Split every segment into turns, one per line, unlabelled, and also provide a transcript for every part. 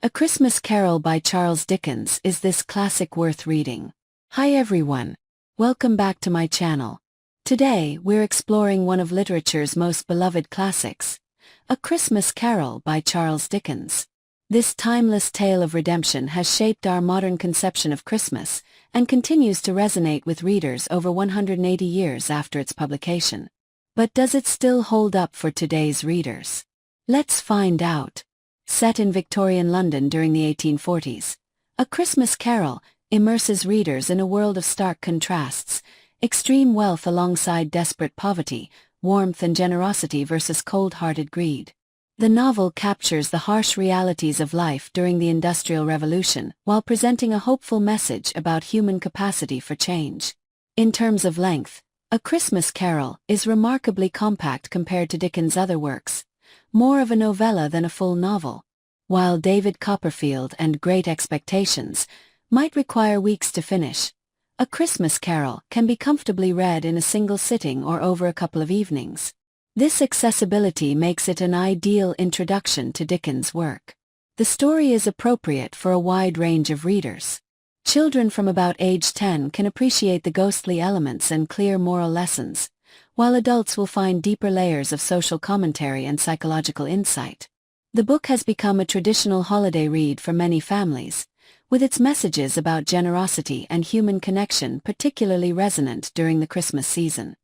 A Christmas Carol by Charles Dickens is this classic worth reading. Hi everyone. Welcome back to my channel. Today we're exploring one of literature's most beloved classics, A Christmas Carol by Charles Dickens. This timeless tale of redemption has shaped our modern conception of Christmas and continues to resonate with readers over 180 years after its publication. But does it still hold up for today's readers? Let's find out. Set in Victorian London during the 1840s, A Christmas Carol immerses readers in a world of stark contrasts: extreme wealth alongside desperate poverty, warmth and generosity versus cold-hearted greed. The novel captures the harsh realities of life during the Industrial Revolution while presenting a hopeful message about human capacity for change. In terms of length, A Christmas Carol is remarkably compact compared to Dickens' other works, more of a novella than a full novel. While David Copperfield and Great Expectations might require weeks to finish, A Christmas Carol can be comfortably read in a single sitting or over a couple of evenings. This accessibility makes it an ideal introduction to Dickens' work. The story is appropriate for a wide range of readers. Children from about age 10 can appreciate the ghostly elements and clear moral lessons, while adults will find deeper layers of social commentary and psychological insight. The book has become a traditional holiday read for many families, with its messages about generosity and human connection particularly resonant during the Christmas season.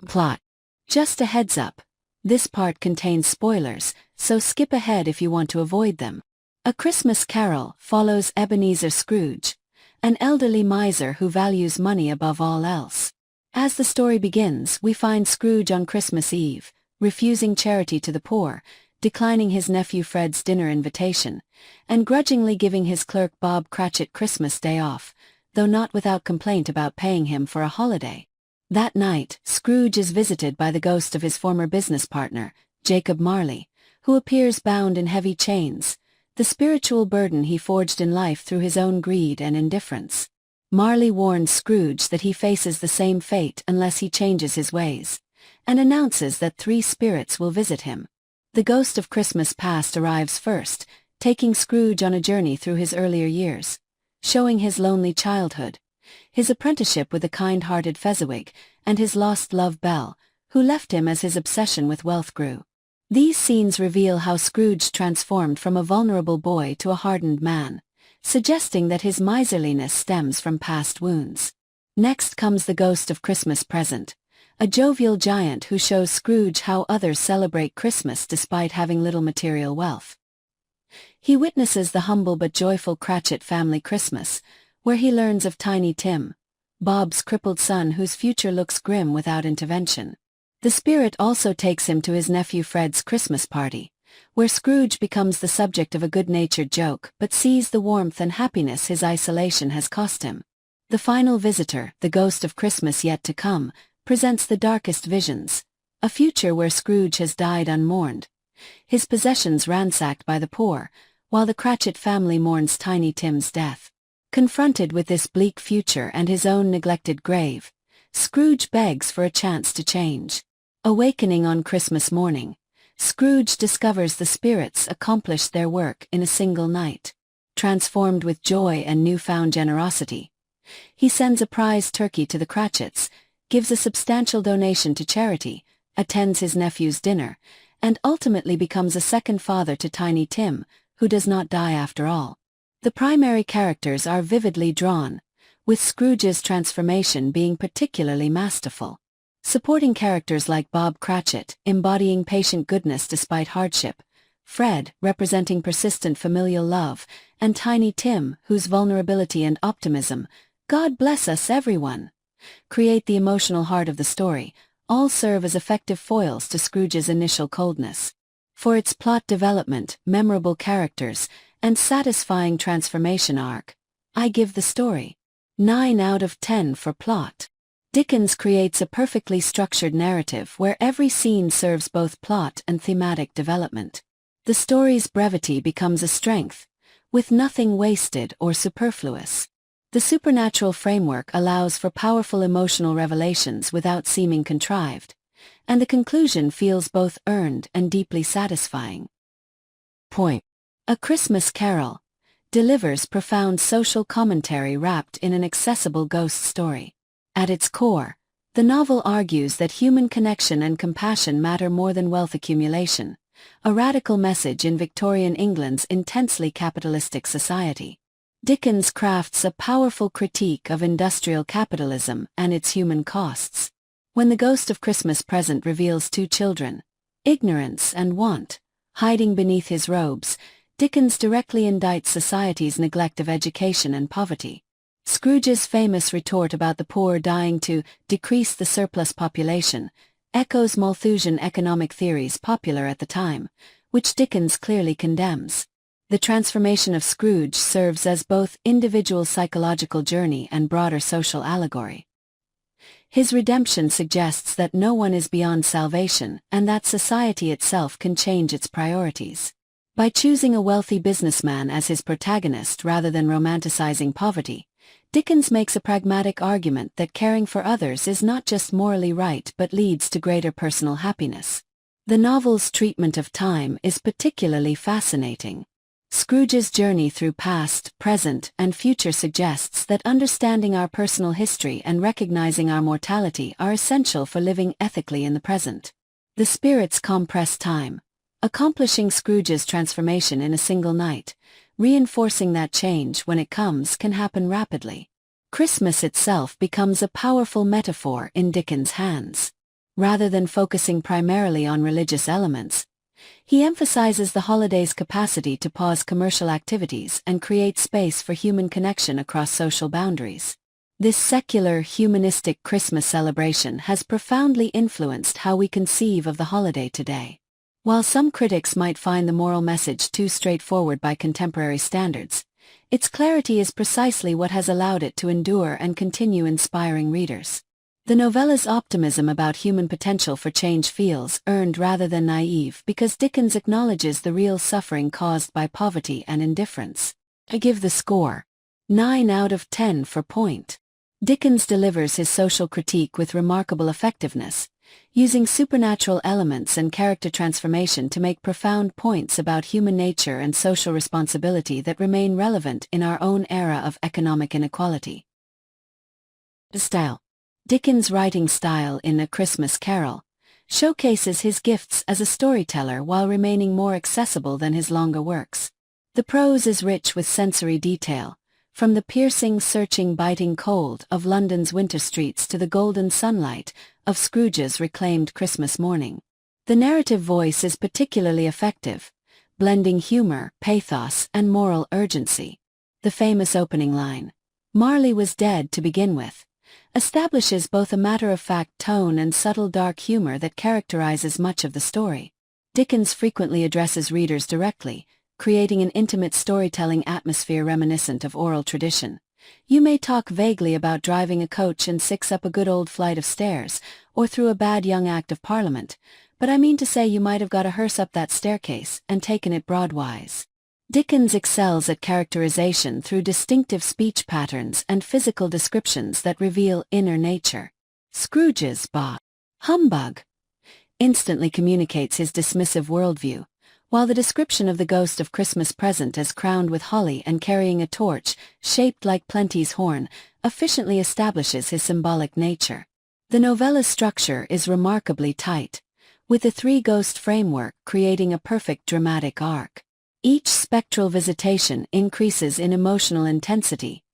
Plot. Just a heads up, this part contains spoilers, so skip ahead if you want to avoid them. A Christmas Carol follows Ebenezer Scrooge, an elderly miser who values money above all else. As the story begins, we find Scrooge on Christmas Eve, refusing charity to the poor, declining his nephew Fred's dinner invitation, and grudgingly giving his clerk Bob Cratchit Christmas Day off, though not without complaint about paying him for a holiday. That night, Scrooge is visited by the ghost of his former business partner, Jacob Marley, who appears bound in heavy chains, the spiritual burden he forged in life through his own greed and indifference. Marley warns Scrooge that he faces the same fate unless he changes his ways, and announces that 3 spirits will visit him. The ghost of Christmas past arrives first, taking Scrooge on a journey through his earlier years, showing his lonely childhood, his apprenticeship with the kind-hearted Fezziwig, and his lost love Belle, who left him as his obsession with wealth grew. These scenes reveal how Scrooge transformed from a vulnerable boy to a hardened man, suggesting that his miserliness stems from past wounds. Next comes the ghost of Christmas Present, a jovial giant who shows Scrooge how others celebrate Christmas despite having little material wealth. He witnesses the humble but joyful Cratchit family Christmas, where he learns of Tiny Tim, Bob's crippled son whose future looks grim without intervention. The spirit also takes him to his nephew Fred's Christmas party, where Scrooge becomes the subject of a good-natured joke but sees the warmth and happiness his isolation has cost him. The final visitor, the ghost of Christmas Yet to Come, presents the darkest visions, a future where Scrooge has died unmourned, his possessions ransacked by the poor, while the Cratchit family mourns Tiny Tim's death. Confronted with this bleak future and his own neglected grave, Scrooge begs for a chance to change. Awakening on Christmas morning, Scrooge discovers the spirits accomplished their work in a single night. Transformed with joy and newfound generosity, he sends a prize turkey to the Cratchits, gives a substantial donation to charity, attends his nephew's dinner, and ultimately becomes a second father to Tiny Tim, who does not die after all. The primary characters are vividly drawn, with Scrooge's transformation being particularly masterful. Supporting characters like Bob Cratchit, embodying patient goodness despite hardship, Fred, representing persistent familial love, and Tiny Tim, whose vulnerability and optimism, God bless us everyone, create the emotional heart of the story, all serve as effective foils to Scrooge's initial coldness. For its plot development, memorable characters, and satisfying transformation arc, I give the story 9 out of 10 for plot. Dickens creates a perfectly structured narrative where every scene serves both plot and thematic development. The story's brevity becomes a strength, with nothing wasted or superfluous. The supernatural framework allows for powerful emotional revelations without seeming contrived, and the conclusion feels both earned and deeply satisfying. Point. A Christmas Carol delivers profound social commentary wrapped in an accessible ghost story. At its core, the novel argues that human connection and compassion matter more than wealth accumulation, a radical message in Victorian England's intensely capitalistic society. Dickens crafts a powerful critique of industrial capitalism and its human costs. When the ghost of Christmas Present reveals two children, ignorance and want, hiding beneath his robes, Dickens directly indicts society's neglect of education and poverty. Scrooge's famous retort about the poor dying to decrease the surplus population echoes Malthusian economic theories popular at the time, which Dickens clearly condemns. The transformation of Scrooge serves as both individual psychological journey and broader social allegory. His redemption suggests that no one is beyond salvation and that society itself can change its priorities. By choosing a wealthy businessman as his protagonist rather than romanticizing poverty, Dickens makes a pragmatic argument that caring for others is not just morally right but leads to greater personal happiness. The novel's treatment of time is particularly fascinating. Scrooge's journey through past, present, and future suggests that understanding our personal history and recognizing our mortality are essential for living ethically in the present. The spirits compress time, accomplishing Scrooge's transformation in a single night, reinforcing that change when it comes can happen rapidly. Christmas itself becomes a powerful metaphor in Dickens' hands. Rather than focusing primarily on religious elements, he emphasizes the holiday's capacity to pause commercial activities and create space for human connection across social boundaries. This secular, humanistic Christmas celebration has profoundly influenced how we conceive of the holiday today. While some critics might find the moral message too straightforward by contemporary standards, its clarity is precisely what has allowed it to endure and continue inspiring readers. The novella's optimism about human potential for change feels earned rather than naive because Dickens acknowledges the real suffering caused by poverty and indifference. I give the score 9 out of 10 for point. Dickens delivers his social critique with remarkable effectiveness, using supernatural elements and character transformation to make profound points about human nature and social responsibility that remain relevant in our own era of economic inequality. Style. Dickens' writing style in A Christmas Carol showcases his gifts as a storyteller while remaining more accessible than his longer works. The prose is rich with sensory detail, from the piercing, searching, biting cold of London's winter streets to the golden sunlight of Scrooge's reclaimed Christmas morning. The narrative voice is particularly effective, blending humor, pathos, and moral urgency. The famous opening line, "Marley was dead to begin with," establishes both a matter-of-fact tone and subtle dark humor that characterizes much of the story. Dickens frequently addresses readers directly, creating an intimate storytelling atmosphere reminiscent of oral tradition. You may talk vaguely about driving a coach and six up a good old flight of stairs, or through a bad young Act of Parliament, but I mean to say you might have got a hearse up that staircase and taken it broadwise. Dickens excels at characterization through distinctive speech patterns and physical descriptions that reveal inner nature. Scrooge's humbug instantly communicates his dismissive worldview, while the description of the ghost of Christmas Present as crowned with holly and carrying a torch, shaped like Plenty's horn, efficiently establishes his symbolic nature. The novella's structure is remarkably tight, with the three-ghost framework creating a perfect dramatic arc. Each spectral visitation increases in emotional intensity,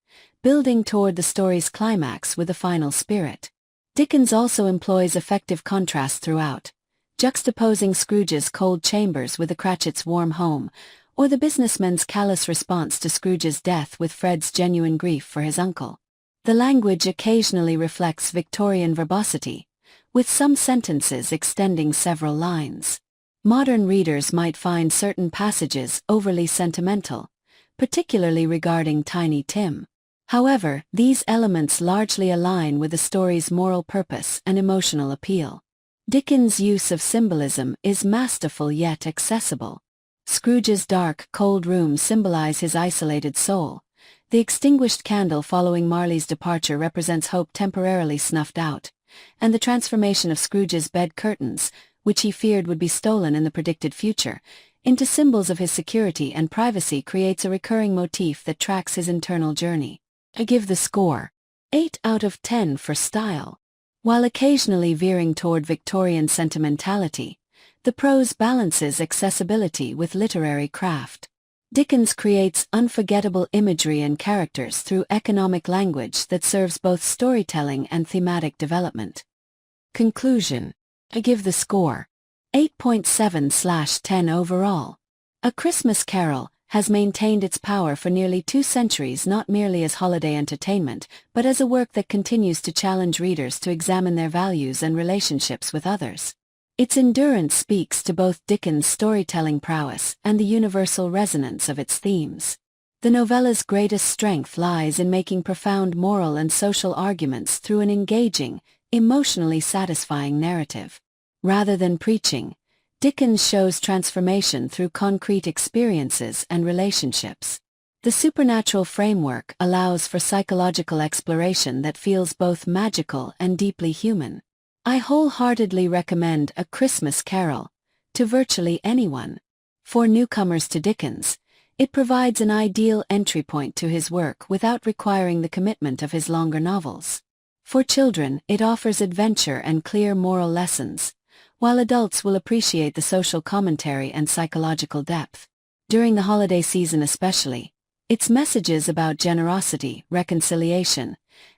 building toward the story's climax with a final spirit. Dickens also employs effective contrast throughout, juxtaposing Scrooge's cold chambers with the Cratchit's warm home, or the businessman's callous response to Scrooge's death with Fred's genuine grief for his uncle. The language occasionally reflects Victorian verbosity, with some sentences extending several lines. Modern readers might find certain passages overly sentimental, particularly regarding Tiny Tim. However, these elements largely align with the story's moral purpose and emotional appeal. Dickens' use of symbolism is masterful yet accessible. Scrooge's dark, cold room symbolize his isolated soul. The extinguished candle following Marley's departure represents hope temporarily snuffed out, and the transformation of Scrooge's bed curtains, which he feared would be stolen in the predicted future, into symbols of his security and privacy creates a recurring motif that tracks his internal journey. I give the score 8 out of 10 for style. While occasionally veering toward Victorian sentimentality, the prose balances accessibility with literary craft. Dickens creates unforgettable imagery and characters through economic language that serves both storytelling and thematic development. Conclusion. I give the score 8.7/10 overall. A Christmas Carol has maintained its power for nearly 2 centuries, not merely as holiday entertainment, but as a work that continues to challenge readers to examine their values and relationships with others. Its endurance speaks to both Dickens' storytelling prowess and the universal resonance of its themes. The novella's greatest strength lies in making profound moral and social arguments through an engaging, emotionally satisfying narrative. Rather than preaching, Dickens shows transformation through concrete experiences and relationships. The supernatural framework allows for psychological exploration that feels both magical and deeply human. I wholeheartedly recommend A Christmas Carol to virtually anyone. For newcomers to Dickens, it provides an ideal entry point to his work without requiring the commitment of his longer novels. For children, it offers adventure and clear moral lessons, while adults will appreciate the social commentary and psychological depth. During the holiday season especially, its messages about generosity, reconciliation,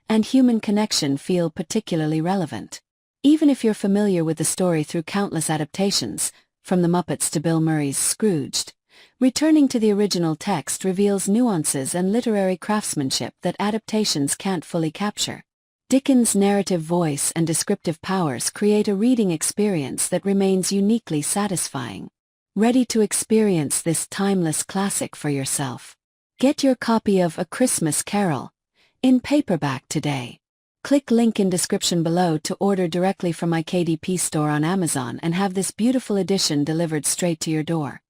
and human connection feel particularly relevant. Even if you're familiar with the story through countless adaptations, from The Muppets to Bill Murray's Scrooged, returning to the original text reveals nuances and literary craftsmanship that adaptations can't fully capture. Dickens' narrative voice and descriptive powers create a reading experience that remains uniquely satisfying. Ready to experience this timeless classic for yourself? Get your copy of A Christmas Carol in paperback today. Click link in description below to order directly from my KDP store on Amazon and have this beautiful edition delivered straight to your door.